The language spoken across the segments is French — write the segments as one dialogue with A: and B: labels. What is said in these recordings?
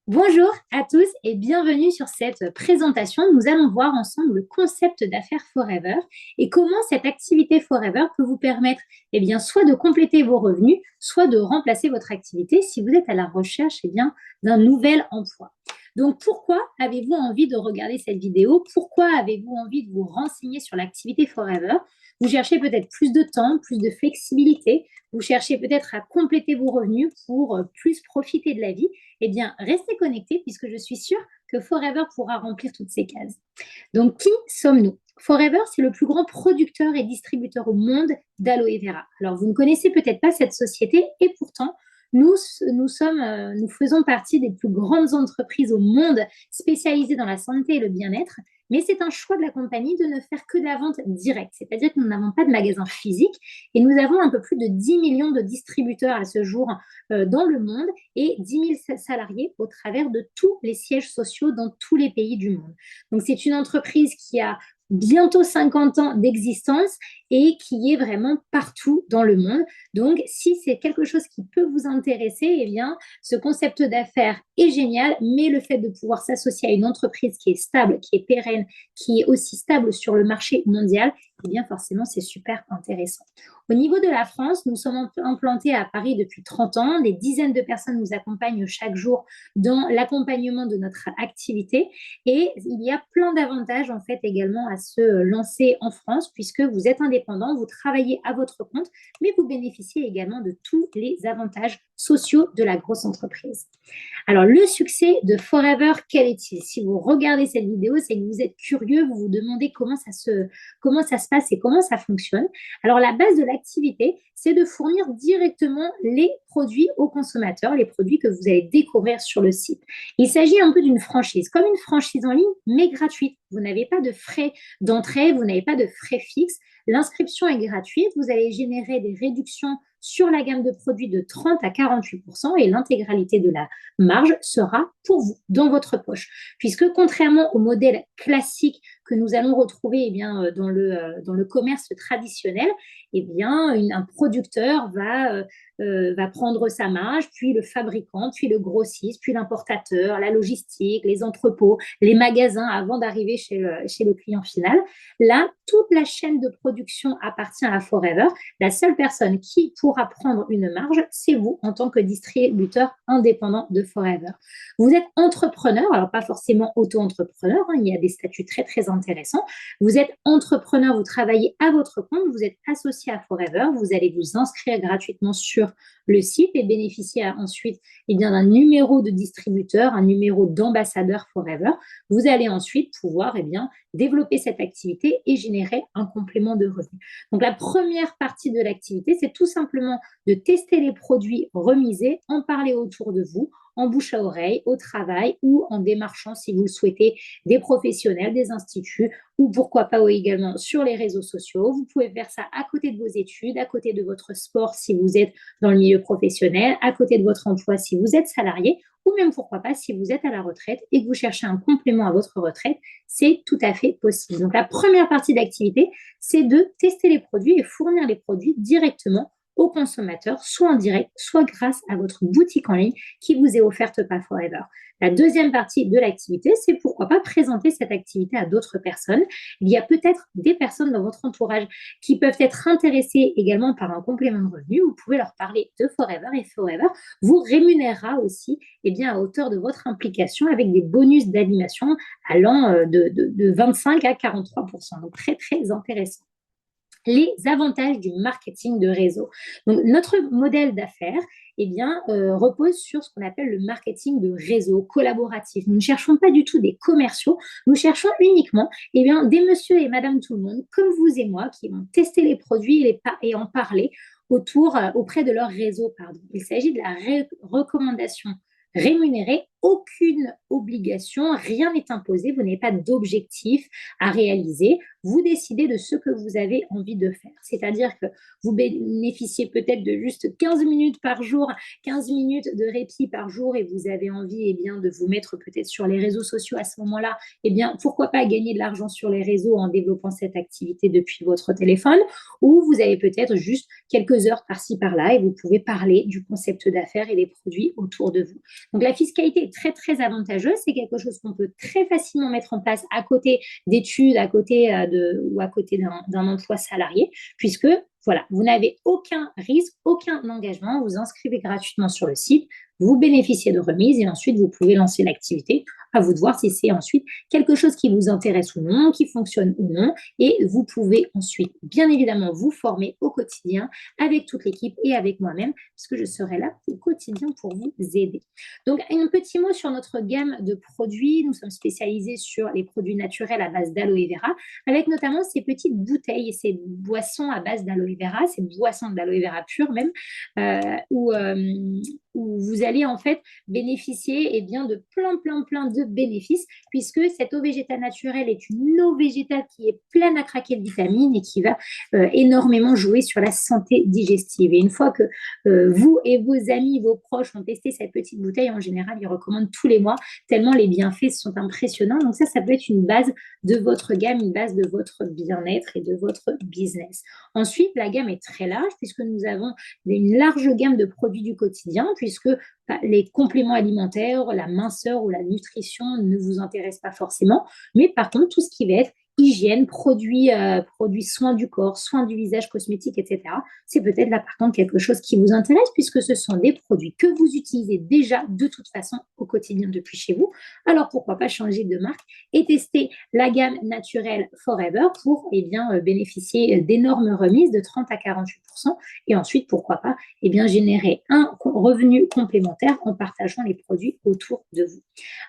A: Bonjour à tous et bienvenue sur cette présentation. Nous allons voir ensemble le concept d'affaires Forever et comment cette activité Forever peut vous permettre soit de compléter vos revenus, soit de remplacer votre activité si vous êtes à la recherche d'un nouvel emploi. Donc, pourquoi avez-vous envie de regarder cette vidéo? Pourquoi avez-vous envie de vous renseigner sur l'activité Forever? Vous cherchez peut-être plus de temps, plus de flexibilité. Vous cherchez peut-être à compléter vos revenus pour plus profiter de la vie. Restez connectés puisque je suis sûre que Forever pourra remplir toutes ces cases. Donc, qui sommes-nous? Forever, c'est le plus grand producteur et distributeur au monde d'aloe vera. Alors, vous ne connaissez peut-être pas cette société et pourtant, nous faisons partie des plus grandes entreprises au monde spécialisées dans la santé et le bien-être, mais c'est un choix de la compagnie de ne faire que de la vente directe, c'est-à-dire que nous n'avons pas de magasin physique et nous avons un peu plus de 10 millions de distributeurs à ce jour dans le monde et 10 000 salariés au travers de tous les sièges sociaux dans tous les pays du monde. Donc, c'est une entreprise qui a bientôt 50 ans d'existence et qui est vraiment partout dans le monde. Donc, si c'est quelque chose qui peut vous intéresser, ce concept d'affaires est génial, mais le fait de pouvoir s'associer à une entreprise qui est stable, qui est pérenne, qui est aussi stable sur le marché mondial, forcément, c'est super intéressant. Au niveau de la France, nous sommes implantés à Paris depuis 30 ans. Des dizaines de personnes nous accompagnent chaque jour dans l'accompagnement de notre activité. Et il y a plein d'avantages en fait également à se lancer en France puisque vous êtes indépendant, vous travaillez à votre compte, mais vous bénéficiez également de tous les avantages sociaux de la grosse entreprise. Alors, le succès de Forever, quel est-il? Si vous regardez cette vidéo, c'est que vous êtes curieux, vous vous demandez comment ça se passe et comment ça fonctionne. Alors, la base de l'activité, c'est de fournir directement les produits aux consommateurs, les produits que vous allez découvrir sur le site. Il s'agit un peu d'une franchise, comme une franchise en ligne, mais gratuite. Vous n'avez pas de frais d'entrée, vous n'avez pas de frais fixes. L'inscription est gratuite, vous allez générer des réductions sur la gamme de produits de 30 à 48% et l'intégralité de la marge sera pour vous, dans votre poche. Puisque contrairement au modèle classique que nous allons retrouver dans le commerce traditionnel, un producteur va prendre sa marge, puis le fabricant, puis le grossiste, puis l'importateur, la logistique, les entrepôts, les magasins avant d'arriver chez le client final. Là, toute la chaîne de production appartient à Forever. La seule personne qui pourra prendre une marge, c'est vous en tant que distributeur indépendant de Forever. Vous êtes entrepreneur, alors pas forcément auto-entrepreneur, il y a des statuts très très intéressants. Vous êtes entrepreneur, vous travaillez à votre compte, vous êtes associé à Forever, vous allez vous inscrire gratuitement sur le site et bénéficier ensuite d'un numéro de distributeur, un numéro d'ambassadeur Forever. Vous allez ensuite pouvoir développer cette activité et générer un complément de revenus. Donc la première partie de l'activité, c'est tout simplement de tester les produits remisés, en parler autour de vous, en bouche à oreille, au travail ou en démarchant, si vous le souhaitez, des professionnels, des instituts ou pourquoi pas également sur les réseaux sociaux. Vous pouvez faire ça à côté de vos études, à côté de votre sport si vous êtes dans le milieu professionnel, à côté de votre emploi si vous êtes salarié ou même pourquoi pas si vous êtes à la retraite et que vous cherchez un complément à votre retraite, c'est tout à fait possible. Donc la première partie d'activité, c'est de tester les produits et fournir les produits directement aux consommateurs, soit en direct, soit grâce à votre boutique en ligne qui vous est offerte par Forever. La deuxième partie de l'activité, c'est pourquoi pas présenter cette activité à d'autres personnes. Il y a peut-être des personnes dans votre entourage qui peuvent être intéressées également par un complément de revenu. Vous pouvez leur parler de Forever et Forever vous rémunérera aussi à hauteur de votre implication avec des bonus d'animation allant de 25 à 43%. Donc très, très intéressant. Les avantages du marketing de réseau. Donc, notre modèle d'affaires repose sur ce qu'on appelle le marketing de réseau collaboratif. Nous ne cherchons pas du tout des commerciaux, nous cherchons uniquement des monsieur et madame tout le monde, comme vous et moi, qui vont tester les produits et en parler auprès de leur réseau. Il s'agit de la recommandation rémunérée, aucune obligation, rien n'est imposé, vous n'avez pas d'objectif à réaliser, vous décidez de ce que vous avez envie de faire. C'est-à-dire que vous bénéficiez peut-être de juste 15 minutes par jour, 15 minutes de répit par jour et vous avez envie de vous mettre peut-être sur les réseaux sociaux à ce moment-là, pourquoi pas gagner de l'argent sur les réseaux en développant cette activité depuis votre téléphone ou vous avez peut-être juste quelques heures par-ci par-là et vous pouvez parler du concept d'affaires et des produits autour de vous. Donc la fiscalité est très, très avantageux. C'est quelque chose qu'on peut très facilement mettre en place à côté d'études, à côté ou à côté d'un emploi salarié, puisque voilà, vous n'avez aucun risque, aucun engagement. Vous inscrivez gratuitement sur le site, vous bénéficiez de remises et ensuite vous pouvez lancer l'activité. À vous de voir si c'est ensuite quelque chose qui vous intéresse ou non, qui fonctionne ou non. Et vous pouvez ensuite, bien évidemment, vous former au quotidien avec toute l'équipe et avec moi-même, puisque je serai là au quotidien pour vous aider. Donc, un petit mot sur notre gamme de produits. Nous sommes spécialisés sur les produits naturels à base d'aloe vera, avec notamment ces petites bouteilles et ces boissons à base d'aloe vera, ces boissons d'aloe vera pure même, où vous allez en fait bénéficier bien, de plein de bénéfices, puisque cette eau végétale naturelle est une eau végétale qui est pleine à craquer de vitamines et qui va énormément jouer sur la santé digestive. Et une fois que vous et vos amis, vos proches ont testé cette petite bouteille, en général, ils recommandent tous les mois, tellement les bienfaits sont impressionnants. Donc ça peut être une base de votre gamme, une base de votre bien-être et de votre business. Ensuite, la gamme est très large puisque nous avons une large gamme de produits du quotidien, puisque les compléments alimentaires, la minceur ou la nutrition ne vous intéressent pas forcément, mais par contre, tout ce qui va être hygiène, produits soins du corps, soins du visage, cosmétiques, etc. C'est peut-être là par contre quelque chose qui vous intéresse puisque ce sont des produits que vous utilisez déjà de toute façon au quotidien depuis chez vous. Alors pourquoi pas changer de marque et tester la gamme naturelle Forever pour bénéficier d'énormes remises de 30 à 48% et ensuite pourquoi pas générer un revenu complémentaire en partageant les produits autour de vous.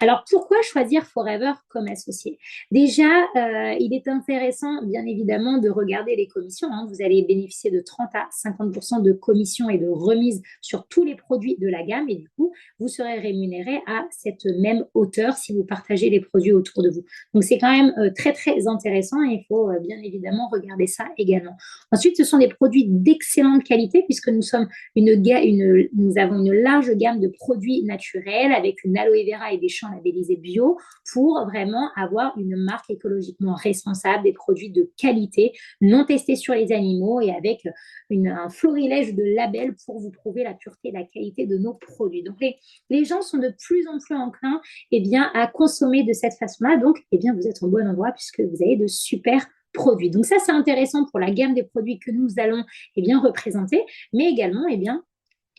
A: Alors pourquoi choisir Forever comme associé? Déjà, il est intéressant, bien évidemment, de regarder les commissions. Vous allez bénéficier de 30 à 50% de commissions et de remises sur tous les produits de la gamme. Et du coup, vous serez rémunéré à cette même hauteur si vous partagez les produits autour de vous. Donc, c'est quand même très, très intéressant et il faut bien évidemment regarder ça également. Ensuite, ce sont des produits d'excellente qualité puisque nous avons une large gamme de produits naturels avec une aloe vera et des champs labellisés bio pour vraiment avoir une marque écologiquement responsable, des produits de qualité, non testés sur les animaux et avec un florilège de labels pour vous prouver la pureté et la qualité de nos produits. Donc, les gens sont de plus en plus enclins à consommer de cette façon-là. Donc, vous êtes au bon endroit puisque vous avez de super produits. Donc, ça, c'est intéressant pour la gamme des produits que nous allons représenter, mais également,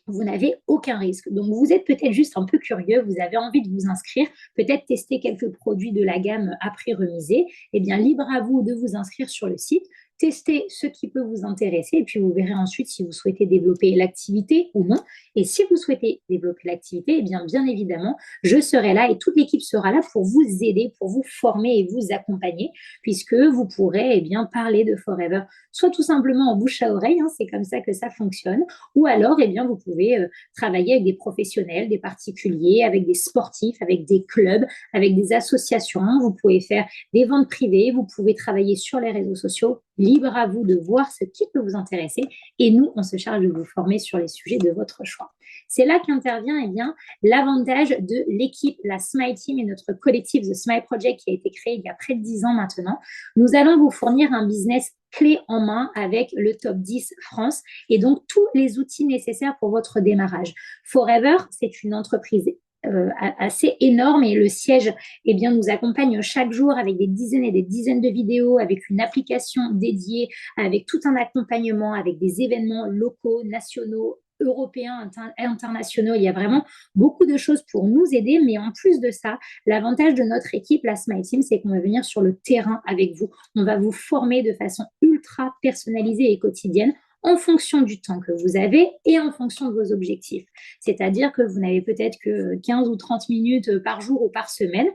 A: vous n'avez aucun risque. Donc, vous êtes peut-être juste un peu curieux, vous avez envie de vous inscrire, peut-être tester quelques produits de la gamme à prix remisé. Libre à vous de vous inscrire sur le site, tester ce qui peut vous intéresser et puis vous verrez ensuite si vous souhaitez développer l'activité ou non. Et si vous souhaitez développer l'activité, bien évidemment, je serai là et toute l'équipe sera là pour vous aider, pour vous former et vous accompagner puisque vous pourrez parler de Forever, soit tout simplement en bouche à oreille, c'est comme ça que ça fonctionne, ou alors vous pouvez travailler avec des professionnels, des particuliers, avec des sportifs, avec des clubs, avec des associations. Vous pouvez faire des ventes privées, vous pouvez travailler sur les réseaux sociaux. Libre à vous de voir ce qui peut vous intéresser et nous, on se charge de vous former sur les sujets de votre choix. C'est là qu'intervient l'avantage de l'équipe, la Smile Team et notre collectif The Smile Project qui a été créé il y a près de 10 ans maintenant. Nous allons vous fournir un business clé en main avec le top 10 France et donc tous les outils nécessaires pour votre démarrage. Forever, c'est une entreprise assez énorme et le siège nous accompagne chaque jour avec des dizaines et des dizaines de vidéos, avec une application dédiée, avec tout un accompagnement, avec des événements locaux, nationaux, européens, internationaux. Il y a vraiment beaucoup de choses pour nous aider, mais en plus de ça, l'avantage de notre équipe, la Smile Team, c'est qu'on va venir sur le terrain avec vous. On va vous former de façon ultra personnalisée et quotidienne en fonction du temps que vous avez et en fonction de vos objectifs. C'est-à-dire que vous n'avez peut-être que 15 ou 30 minutes par jour ou par semaine.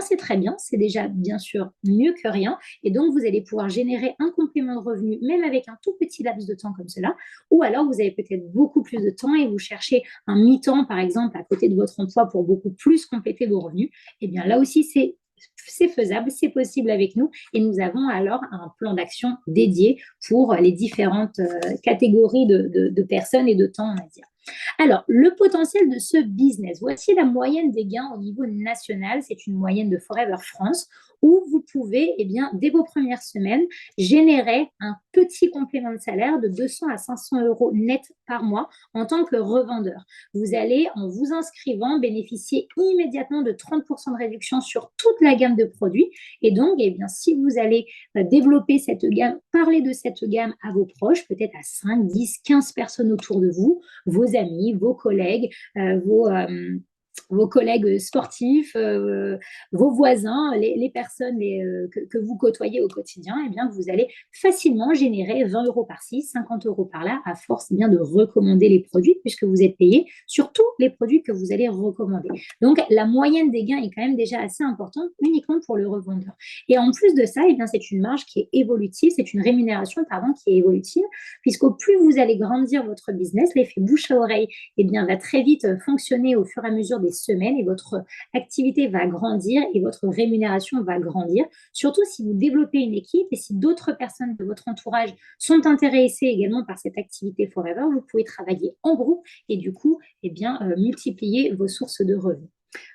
A: C'est très bien, c'est déjà bien sûr mieux que rien. Et donc, vous allez pouvoir générer un complément de revenu, même avec un tout petit laps de temps comme cela. Ou alors, vous avez peut-être beaucoup plus de temps et vous cherchez un mi-temps, par exemple, à côté de votre emploi pour beaucoup plus compléter vos revenus. Là aussi, c'est faisable, c'est possible avec nous et nous avons alors un plan d'action dédié pour les différentes catégories de personnes et de temps, on va dire. Alors, le potentiel de ce business. Voici la moyenne des gains au niveau national. C'est une moyenne de Forever France où vous pouvez, eh bien, dès vos premières semaines, générer un petit complément de salaire de 200 à 500 euros net par mois en tant que revendeur. Vous allez, en vous inscrivant, bénéficier immédiatement de 30% de réduction sur toute la gamme de produits. Et donc, eh bien, si vous allez développer cette gamme, parler de cette gamme à vos proches, peut-être à 5, 10, 15 personnes autour de vous, vos amis, vos collègues, vos collègues sportifs, vos voisins, les personnes que vous côtoyez au quotidien, eh bien, vous allez facilement générer 20 euros par-ci, 50 euros par-là, à force eh bien, de recommander les produits, puisque vous êtes payé sur tous les produits que vous allez recommander. Donc, la moyenne des gains est quand même déjà assez importante, uniquement pour le revendeur. Et en plus de ça, eh bien, c'est une marge qui est évolutive, c'est une rémunération pardon, qui est évolutive, puisqu'au plus vous allez grandir votre business, l'effet bouche à oreille eh bien, va très vite fonctionner au fur et à mesure des semaines et votre activité va grandir et votre rémunération va grandir. Surtout si vous développez une équipe et si d'autres personnes de votre entourage sont intéressées également par cette activité Forever, vous pouvez travailler en groupe et du coup, eh bien, multiplier vos sources de revenus.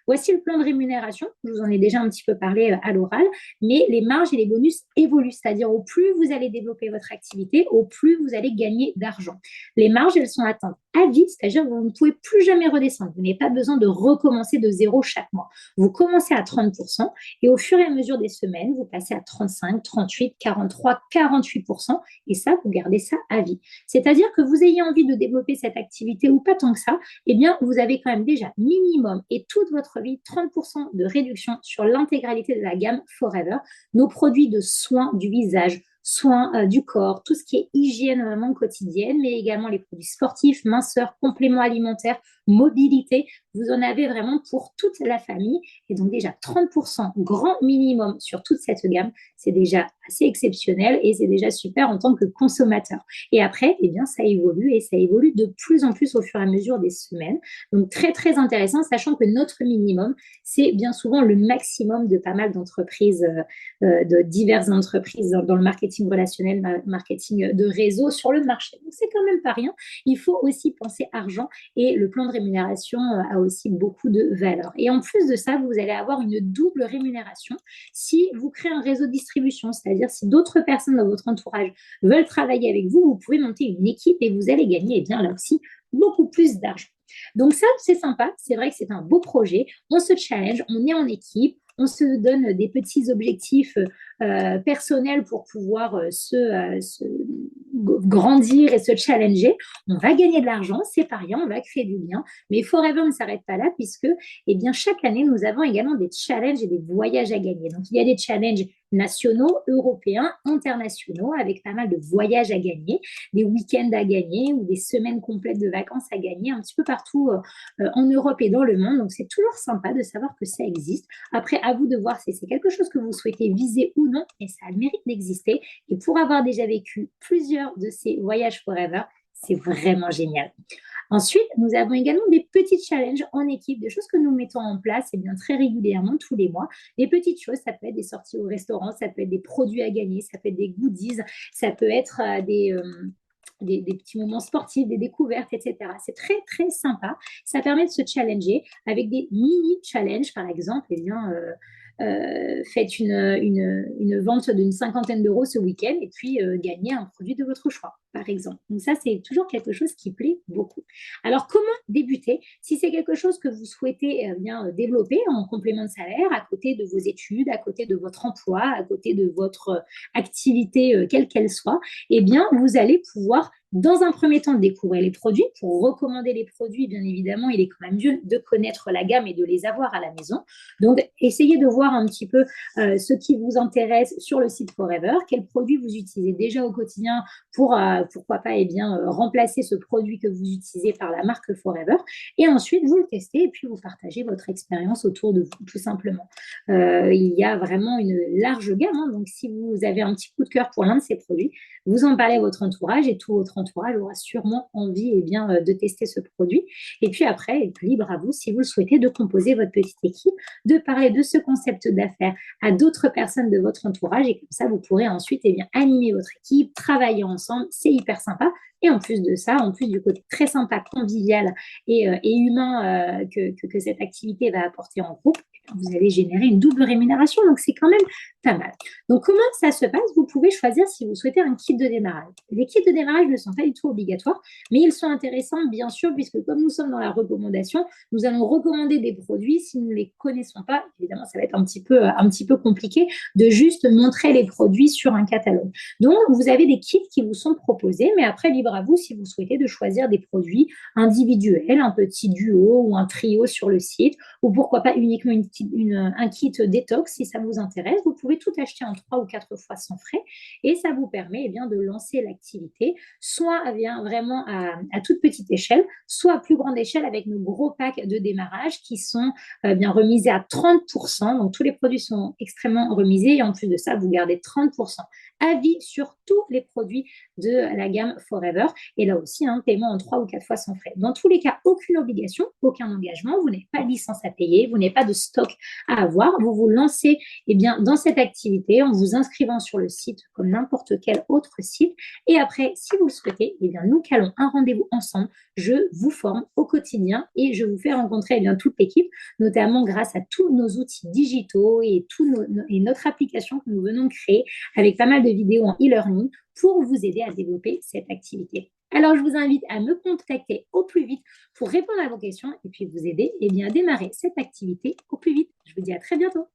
A: Voici le plan de rémunération. Je vous en ai déjà un petit peu parlé à l'oral, mais les marges et les bonus évoluent, c'est-à-dire au plus vous allez développer votre activité, au plus vous allez gagner d'argent. Les marges, elles sont atteintes à vite, c'est-à-dire que vous ne pouvez plus jamais redescendre. Vous n'avez pas besoin de recommencer de zéro chaque mois. Vous commencez à 30% et au fur et à mesure des semaines, vous passez à 35, 38, 43, 48% et ça, vous gardez ça à vie. C'est-à-dire que vous ayez envie de développer cette activité ou pas tant que ça, eh bien, vous avez quand même déjà minimum et toute votre vie 30% de réduction sur l'intégralité de la gamme Forever. Nos produits de soins du visage, soins du corps, tout ce qui est hygiène vraiment quotidienne, mais également les produits sportifs, minceurs, compléments alimentaires, mobilité. Vous en avez vraiment pour toute la famille. Et donc déjà 30% grand minimum sur toute cette gamme, c'est déjà assez exceptionnel et c'est déjà super en tant que consommateur. Et après, eh bien, ça évolue et ça évolue de plus en plus au fur et à mesure des semaines. Donc très, très intéressant, sachant que notre minimum, c'est bien souvent le maximum de pas mal d'entreprises, de diverses entreprises dans le marketing relationnel, marketing de réseau sur le marché. Donc c'est quand même pas rien. Il faut aussi penser argent et le plan de rémunération a aussi beaucoup de valeur. Et en plus de ça, vous allez avoir une double rémunération si vous créez un réseau de distribution, c'est-à-dire si d'autres personnes dans votre entourage veulent travailler avec vous, vous pouvez monter une équipe et vous allez gagner, eh bien là aussi, beaucoup plus d'argent. Donc ça, c'est sympa, c'est vrai que c'est un beau projet, on se challenge, on est en équipe, on se donne des petits objectifs personnels pour pouvoir se grandir et se challenger. On va gagner de l'argent, c'est pas rien, on va créer du lien. Mais Forever ne s'arrête pas là puisque eh bien, chaque année, nous avons également des challenges et des voyages à gagner. Donc, il y a des challenges nationaux, européens, internationaux, avec pas mal de voyages à gagner, des week-ends à gagner ou des semaines complètes de vacances à gagner un petit peu partout en Europe et dans le monde. Donc, c'est toujours sympa de savoir que ça existe. Après, à vous de voir si c'est quelque chose que vous souhaitez viser ou non, et ça a le mérite d'exister. Et pour avoir déjà vécu plusieurs de ces voyages Forever, c'est vraiment génial. Ensuite, nous avons également des petits challenges en équipe, des choses que nous mettons en place et bien très régulièrement tous les mois. Les petites choses, ça peut être des sorties au restaurant, ça peut être des produits à gagner, ça peut être des goodies, ça peut être des petits moments sportifs, des découvertes, etc. C'est très, très sympa. Ça permet de se challenger avec des mini-challenges, par exemple. Eh bien, faites une vente d'une cinquantaine d'euros ce week-end et puis gagnez un produit de votre choix, par exemple. Donc ça, c'est toujours quelque chose qui plaît beaucoup. Alors, comment débuter? Si c'est quelque chose que vous souhaitez bien développer en complément de salaire, à côté de vos études, à côté de votre emploi, à côté de votre activité, quelle qu'elle soit, eh bien, vous allez pouvoir dans un premier temps, découvrir les produits. Pour recommander les produits, bien évidemment, il est quand même mieux de connaître la gamme et de les avoir à la maison. Donc, essayez de voir un petit peu ce qui vous intéresse sur le site Forever, quels produits vous utilisez déjà au quotidien pour, pourquoi pas, eh bien, remplacer ce produit que vous utilisez par la marque Forever. Et ensuite, vous le testez et puis vous partagez votre expérience autour de vous, tout simplement. Il y a vraiment une large gamme. Hein, donc, si vous avez un petit coup de cœur pour l'un de ces produits, vous en parlez à votre entourage et tout votre entourage aura sûrement envie eh bien, de tester ce produit. Et puis après, libre à vous, si vous le souhaitez, de composer votre petite équipe, de parler de ce concept d'affaires à d'autres personnes de votre entourage. Et comme ça, vous pourrez ensuite eh bien, animer votre équipe, travailler ensemble. C'est hyper sympa. Et en plus de ça, en plus du côté très sympa, convivial et humain que cette activité va apporter en groupe, vous allez générer une double rémunération, donc c'est quand même pas mal. Donc, comment ça se passe? Vous pouvez choisir si vous souhaitez un kit de démarrage. Les kits de démarrage ne sont pas du tout obligatoires, mais ils sont intéressants, bien sûr, puisque comme nous sommes dans la recommandation, nous allons recommander des produits. Si nous ne les connaissons pas, évidemment, ça va être un petit peu compliqué de juste montrer les produits sur un catalogue. Donc, vous avez des kits qui vous sont proposés, mais après, libre à vous si vous souhaitez de choisir des produits individuels, un petit duo ou un trio sur le site, ou pourquoi pas uniquement un kit détox si ça vous intéresse. Vous pouvez tout acheter en 3 ou 4 fois sans frais et ça vous permet bien de lancer l'activité, soit vraiment à toute petite échelle, soit à plus grande échelle avec nos gros packs de démarrage qui sont bien remisés à 30%. Donc, tous les produits sont extrêmement remisés et en plus de ça, vous gardez 30% à vie sur tous les produits de la gamme Forever. Et là aussi, un paiement en 3 ou 4 fois sans frais. Dans tous les cas, aucune obligation, aucun engagement. Vous n'avez pas de licence à payer, vous n'avez pas de stock à avoir. Vous vous lancez bien, dans cette activité en vous inscrivant sur le site comme n'importe quel autre site. Et après, si vous le souhaitez, bien, nous calons un rendez-vous ensemble. Je vous forme au quotidien et je vous fais rencontrer bien, toute l'équipe, notamment grâce à tous nos outils digitaux et notre application que nous venons de créer avec pas mal de vidéos en e-learning pour vous aider à développer cette activité. Alors, je vous invite à me contacter au plus vite pour répondre à vos questions et puis vous aider à démarrer cette activité au plus vite. Je vous dis à très bientôt.